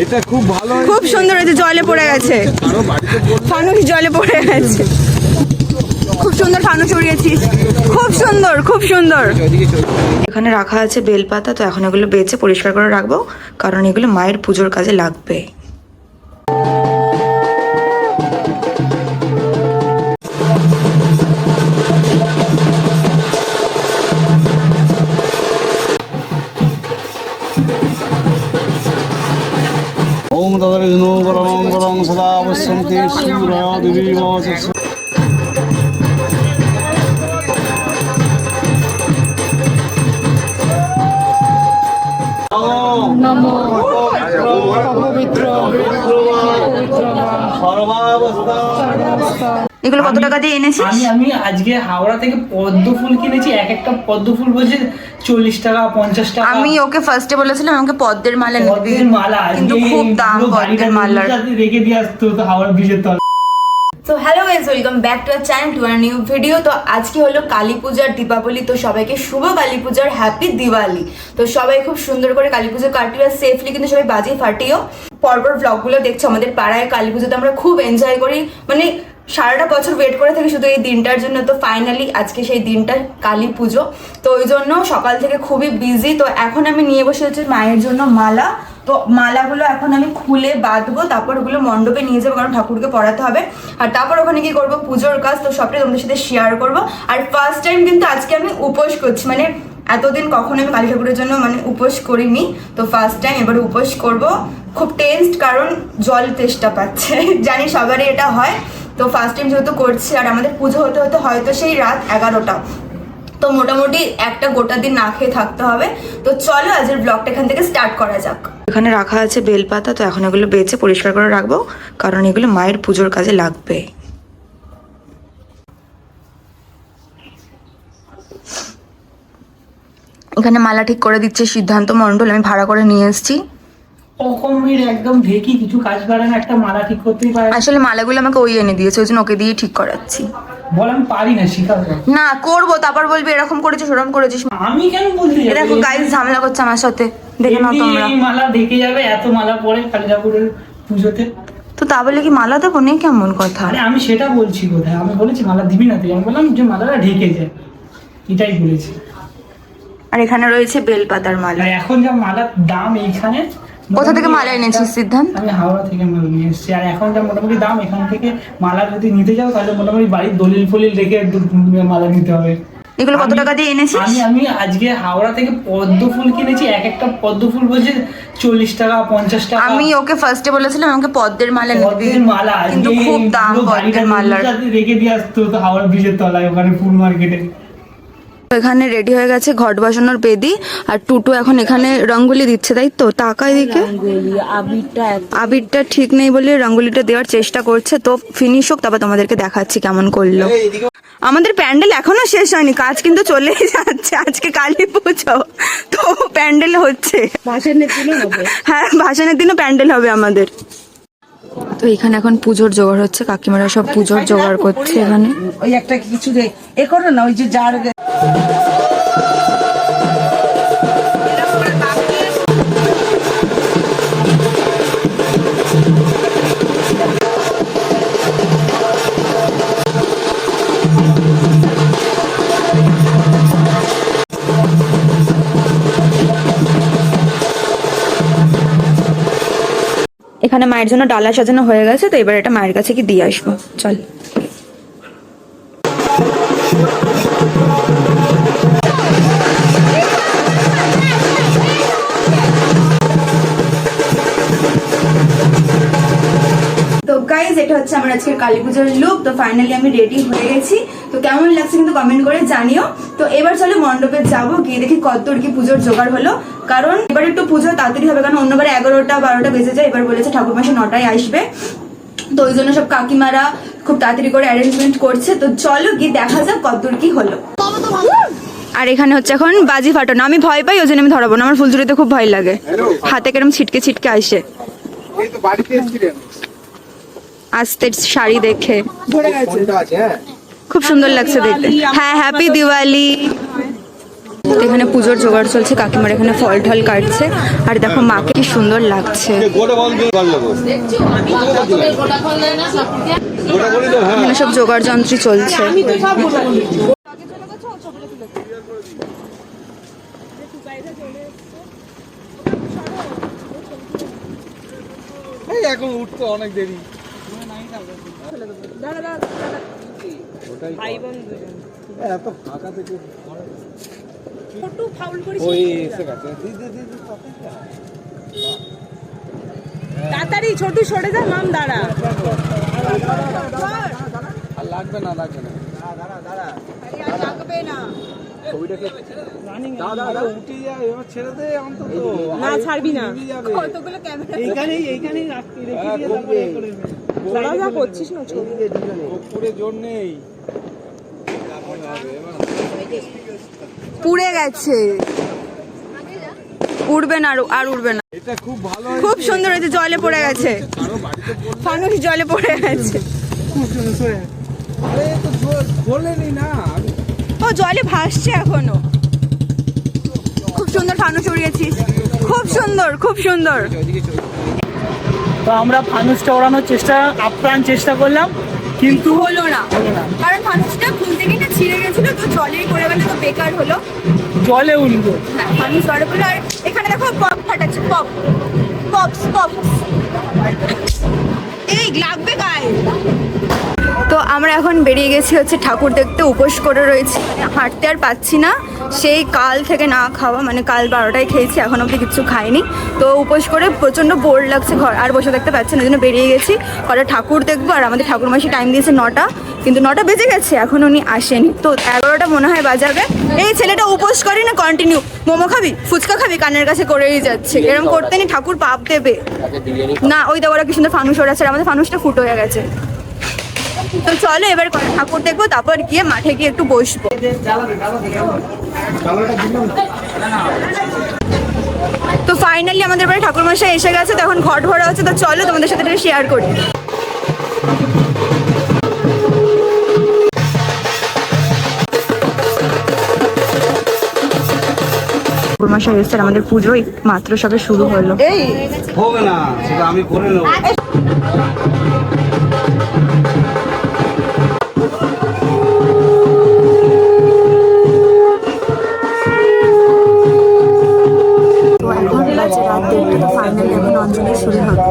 এটা খুব ভালো, খুব সুন্দর হয়েছে। জলে পড়ে গেছে, ফানুস জলে পড়ে গেছে। খুব সুন্দর ফানুস উড়িয়েছিস, খুব সুন্দর, খুব সুন্দর। এখানে রাখা আছে বেলপাতা, তো এখন এগুলো বেছে পরিষ্কার করে রাখবো, কারণ এগুলো মায়ের পুজোর কাজে লাগবে। ওম তদরিনো বরং বরং সদা অবশ্যন্তি সূরা দেবী মহাচস। নমো পবিত্র সর্বাবস্থা। এগুলো কত টাকা দিয়ে এনেছিস? আমি আজকে হাওড়া থেকে পদ্ম ফুল কিনেছি। এক একটা পদ্ম ফুল বলছে 40 টাকা 50 টাকা। আমি ওকে ফার্স্টে বলেছিলাম আমাকে পদ্মের মালা নিতে, পদ্মের মালা কিন্তু খুব দাম পদ্মের মালার। রেখে দিয়ে আসতো তো হাওড়া ব্রিজের তল। তো hello guys, welcome back to our channel, to a new video. তো আজকে হলো কালী পূজার দীপাবলি, তো সবাইকে শুভ কালী পূজার হ্যাপি দিওয়ালি। তো সবাই খুব সুন্দর করে কালী পুজো কাটিও, আর সেফলি কিন্তু সবাই বাজি ফাটিও। পরপর ব্লগগুলো দেখছো, আমাদের পাড়ায় কালী পুজোতে আমরা খুব এনজয় করি, মানে সারাটা বছর ওয়েট করে থাকি শুধু এই দিনটার জন্য। তো ফাইনালি আজকে সেই দিনটা কালী পুজো, তো ওই জন্য সকাল থেকে খুবই বিজি। তো এখন আমি নিয়ে বসে হচ্ছে মায়ের জন্য মালা। তো মালাগুলো এখন আমি খুলে বাঁধবো, তারপর ওগুলো মণ্ডপে নিয়ে যাবো, কারণ ঠাকুরকে পড়াতে হবে। আর তারপর ওখানে কি করবো, পুজোর কাজ, তো সবটাই তোমাদের সাথে শেয়ার করবো। আর ফার্স্ট টাইম কিন্তু আজকে আমি উপোস করছি, মানে এতদিন কখনো আমি কালী ঠাকুরের জন্য মানে উপোস করিনি, তো ফার্স্ট টাইম এবার উপোস করব। খুব টেস্ট, কারণ জল তেষ্টা পাচ্ছে জানি সবারই এটা হয়। তো ফার্স্ট টাইম যেহেতু করছি, আর আমাদের পুজো হতে হতে হয়তো সেই রাত 11টা, তো মোটামুটি একটা গোটা দিন না খেয়ে থাকতে হবে। তো চলো আজকের ব্লগটা এখান থেকে স্টার্ট করা যাক। এখানে রাখা আছে বেলপাতা, তো এখন এগুলো বেছে পরিষ্কার করে রাখবো, কারণ এগুলো মায়ের পুজোর কাজে লাগবে। এখানে মালা ঠিক করে দিচ্ছে সিদ্ধান্ত মণ্ডল, আমি ভাড়া করে নিয়ে এসেছি। অকমের একদম ঢেকি কিছু কাজ পারে না, একটা মালা ঠিক করতেই পারে। আসলে মালাগুলো আমাকে ওই এনে দিয়েছে, ওই জন্য ওকে দিয়ে ঠিক করাচ্ছি। বল আমি পারি না, শিখাবো না, করবো, তারপর বলবি এরকম করেছিস ওরকম করেছিস। আমি কেন বলতে এ দেখো গাইস ঝামেলা করছে আমার সাথে, দেখে নাও তোমরা। এই মালা ঢেকে যাবে, এত মালা পরে কালী ঠাকুরের পুজোতে। তো তা বলে কি মালা দেবো, নেই কেমন কথা। আরে আমি সেটা বলছি কোথায়, আমি বলেছি মালা দিবি না তুই, আমি বললাম যে মালাটা ঢেকে যায়, এটাই বলেছি। আর এখানে রয়েছে বেলপাতার মালা। আর এখন যা মালার দাম এইখানে। কোথা থেকে মালা এনেছিস সিদ্ধান্ত? আমি হাওড়া থেকে মালা নিয়ে এসেছি। আর এখন যা মোটামুটি দাম, এখান থেকে মালা যদি নিতে যাও তাহলে মোটামুটি বাড়ির দলিল ফলিল রেখে মালা নিতে হবে। এগুলো কত টাকা দিয়ে এনেছিস? আমি আজকে হাওড়া থেকে পদ্ম ফুল কিনেছি। এক একটা পদ্ম ফুল বলছে 40 টাকা 50 টাকা। আমি ওকে ফার্স্টে বলেছিলাম আমাকে পদ্মের মালা নিতে, পদ্মের মালা, কিন্তু খুব দাম পদ্মের মালার। রেখে দিয়ে আসতো তো হাওড়া ব্রিজের তলায়, ওখানে ফুল মার্কেটে। এখানে রেডি হয়ে গেছে ঘট বসানোর বেদি, আর টুটু এখন এখানে রঙ্গোলি দিচ্ছে, তাই তো? টাকা এদিকে আবিরটা ঠিক নেই বলে রঙ্গোলিটা দেওয়ার চেষ্টা করছে। তো ফিনিশ হোক, তারপর তোমাদেরকে দেখাচ্ছি কেমন করলো। আমাদের প্যান্ডেল এখনো শেষ হয়নি, কাজ কিন্তু চলেই যাচ্ছে। আজকে কালী পুজো, তো প্যান্ডেল হচ্ছে। হ্যাঁ, ভাসানের দিনও প্যান্ডেল হবে আমাদের। তো এখানে এখন পুজোর জোগাড় হচ্ছে, কাকিমারা সব পুজোর জোগাড় করছে এখানে। ওই একটা কিছু এ করো না, ওই যে যার এখানে মায়ের জন্য ডালা সাজানো হয়ে গেছে, তো এবার এটা মায়ের কাছে কি দিয়ে আসবো, চল। তো গাইজ, এটা হচ্ছে আমার আজকের কালী পুজোর লুক। তো ফাইনালি আমি রেডি হয়ে গেছি, তো কেমন লাগছে কিন্তু কমেন্ট করে জানিও। তো এবার চলো মণ্ডপে যাবো, গিয়ে দেখি কতদূর কি পুজোর জোগাড় হলো, কারণ এবার একটু পুজো তাড়াতাড়ি হবে, কারণ অন্যবারে 11টা 12টা বেজে যায়, এবার বলেছে ঠাকুর মাসে 9টায় আসবে। তো ওই জন্য সব কাকিমারা খুব তাড়াতাড়ি করে অ্যারেঞ্জমেন্ট করছে। তো চলো গিয়ে দেখা যাক কতদূর কি হলো। আর এখানে হচ্ছে এখন বাজি ফাটানো। আমি ভয় পাই, ওই জন্য আমি ধরাবো না, আমার ফুলঝুরিতে খুব ভয় লাগে, হাতে কেরম ছিটকে ছিটকে আসে। আস্তে শাড়ি দেখে খুব সুন্দর লাগছে দেখতে। হ্যাঁ, হ্যাপি দিওয়ালি। এখানে পুজোর জোগাড় চলছে, কাকিমার এখানে ফল ঠল কাটছে। আর দেখো মাকে কি সুন্দর লাগছে। এখানে সব জোগাড় যন্ত্রী চলছে। এখন উঠতে অনেক দেরি। এত ফাঁকা থেকে তাড়াতাড়ি ছোট সরে যা, মাম দাঁড়া। আর লাগবে না, লাগবে না, লাগবে না, উঠে যায়। এবার ছেড়ে দে অন্তত। না ছাড়বি না, কতগুলো ক্যামেরা এইখানেই রাখতে রেখে দিয়ে তারপরে করে নে। তোরা যা করছিস না, ছবি দে দুজনে। পুরে জোর নেই, পুড়ে গেছে, উড়বে না, আর উড়বে না। এটা খুব ভালো, খুব সুন্দর হয়েছে। জলে পড়ে গেছে, ফানুস জলে পড়ে গেছে। আরে তো খোলেনি না, ও জলে ভাসছে এখনো। খুব সুন্দর ফানুস উড়িয়েছিস, খুব সুন্দর, খুব সুন্দর। তো আমরা ফানুসটা ওড়ানোর আপ্রাণ চেষ্টা করলাম, কিন্তু হলো না, কারণ ফানুসটা খুলতে গিয়ে ছিঁড়ে গেছিল, তো জলেই পড়ে গেলে তো বেকার হলো। জলে উঠবো, ফানুস জলে পড়লো। আর এখানে দেখো পপ ফাটাচ্ছে, পপ পপস পপস। এই লাগবে গায়ে। তো আমরা এখন বেরিয়ে গেছি হচ্ছে ঠাকুর দেখতে। উপোস করে রয়েছি, হাঁটতে আর পাচ্ছি না। সেই কাল থেকে না খাওয়া, মানে কাল 12টায় খেয়েছি, এখন অবধি কিছু খাইনি। তো উপোস করে প্রচণ্ড বোর লাগছে, ঘর আর বসে থাকতে পারছি না, ওই জন্য বেরিয়ে গেছি। কটা ঠাকুর দেখবো। আর আমাদের ঠাকুরমাসি টাইম দিয়েছে 9টা, কিন্তু 9টা বেজে গেছে, এখন উনি আসেনি। তো 11টা মনে হয় বাজাবে। এই ছেলেটা উপোস করে না কন্টিনিউ, মোমো খাবি, ফুচকা খাবি, কানের কাছে করেই যাচ্ছে। এরকম করতে নি ঠাকুর পাপ দেবে না। ওই দেখো ওরা কি সুন্দর ফানুস ওড়াচ্ছে, আর আমাদের ফানুসটা ফুটো হয়ে গেছে। তো চলো এবার ঠাকুর দেখবো, তারপর গিয়ে মাঠে গিয়ে একটু বসবো। তো ফাইনালি আমাদের বাড়ি ঠাকুর মশাই এসে গেছে, তো এখন ঘট ভরা হচ্ছে। তো চলো তোমাদের সাথে একটু শেয়ার করি। ঠাকুর মশাই এসেছে, আমাদের পুজো মাত্র সবে শুরু হলো। হবে না, সেটা আমি করে নেবো। ফাইনালি এখন অঞ্জলি শুরু হবে।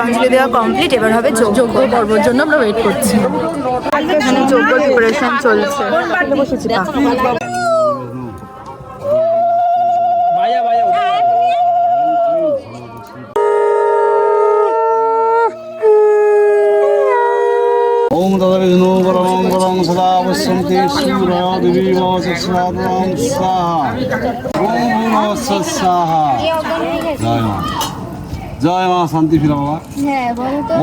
অঞ্জলি দেওয়া কমপ্লিট, এবার হবে যজ্ঞ পর্বর জন্য আমরা ওয়েট করছি। এখানে যজ্ঞ প্রিপারেশন চলছে। ওম তদবিষ্ণু পরমঙ্গলং সদা পশ্যন্তি সূর্য দেবীম চক্ষুরাদং স্বাহা ওম নমঃ স্বাহা। জয় মা, জয় মা। শান্তি ফিরা বাবা। হ্যাঁ বলো তো।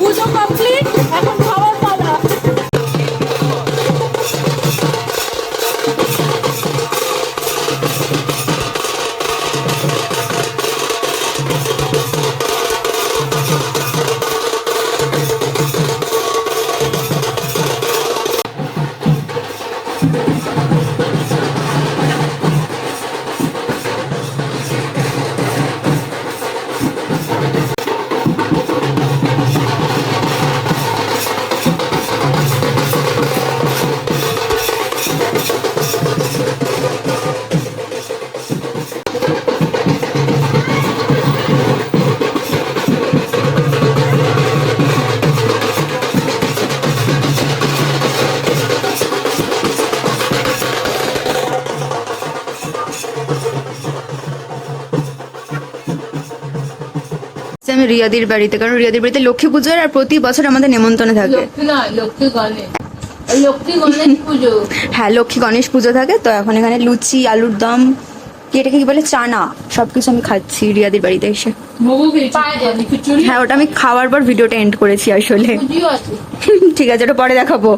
পুজো কমপ্লিট, এখন খাওয়া রিয়াদির বাড়িতে, কারণ রিয়াদির বাড়িতে লক্ষ্মী পুজোর আর প্রতি বছর আমাদের নেমন্তন্ন থাকে। হ্যাঁ, লক্ষ্মী গণেশ পুজো থাকে। তো এখন এখানে লুচি, আলুর দম, কি এটাকে কি বলে, চানা, সবকিছু আমি খাচ্ছি রিয়াদির বাড়িতে এসে। হ্যাঁ, ওটা আমি খাওয়ার পর ভিডিওটা এন্ড করেছি আসলে। ঠিক আছে, ওটা পরে দেখাবো।